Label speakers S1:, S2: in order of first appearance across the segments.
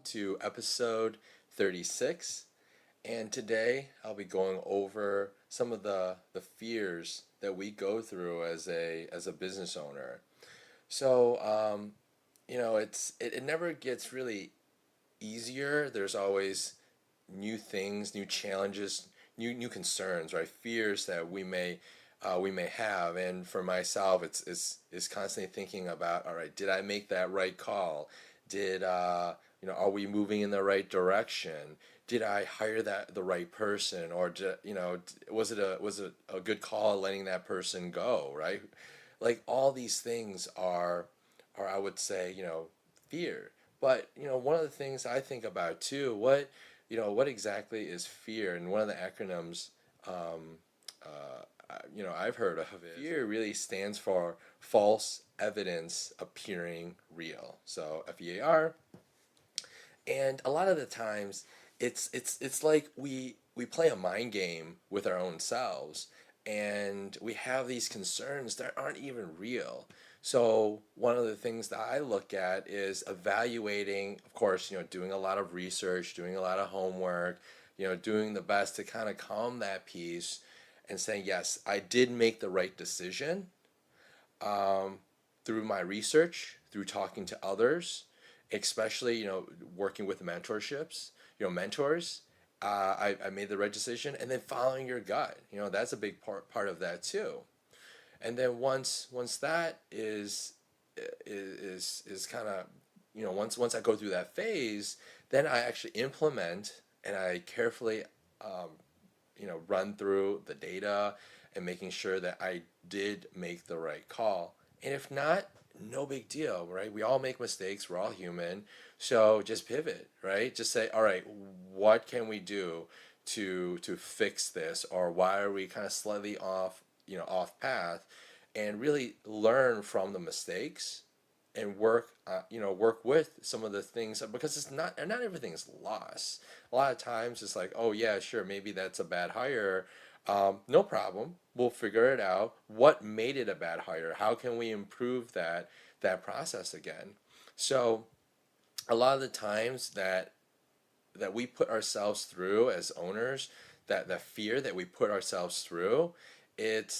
S1: to episode 36. And today I'll be going over some of the fears that we go through as a business owner. So, it never gets really easier. There's always new things, new challenges, new concerns, right? Fears that we may have. And for myself, it's constantly thinking about, all right, did I make that right call? Did are we moving in the right direction? Did I hire the right person, or was it a good call letting that person go, right? Like all these things are I would say, fear. But one of the things I think about too, what exactly is fear? And one of the acronyms, I've heard of it. Fear really stands for false evidence appearing real. So FEAR. And a lot of the times, it's like we play a mind game with our own selves, and we have these concerns that aren't even real. So one of the things that I look at is evaluating, of course, doing a lot of research, doing a lot of homework, doing the best to kind of calm that piece and saying, yes, I did make the right decision um, through my research, through talking to others, especially working with mentorships, mentors. I made the right decision, and then following your gut. That's a big part of that too. And then once that is kind of once I go through that phase, then I actually implement and I carefully um, run through the data and making sure that I did make the right call. And if not, no big deal, right? We all make mistakes. We're all human. So just pivot, right? Just say, all right, what can we do to fix this, or why are we kind of slightly off path, and really learn from the mistakes and work with some of the things, because not everything is lost. A lot of times it's like, oh yeah, sure, maybe that's a bad hire. No problem, we'll figure it out. What made it a bad hire? How can we improve that process again? So a lot of the times that we put ourselves through as owners, that fear that we put ourselves through, it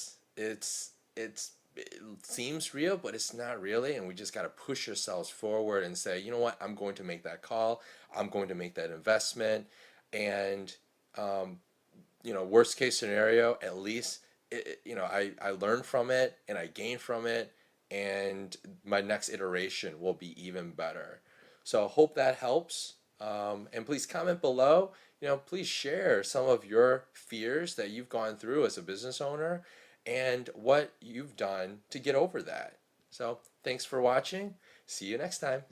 S1: seems real, but it's not really. And we just got to push ourselves forward and say, you know what, I'm going to make that call. I'm going to make that investment. And, worst case scenario, at least, I learn from it and I gain from it. And my next iteration will be even better. So hope that helps. And please comment below. Please share some of your fears that you've gone through as a business owner and what you've done to get over that. So thanks for watching. See you next time.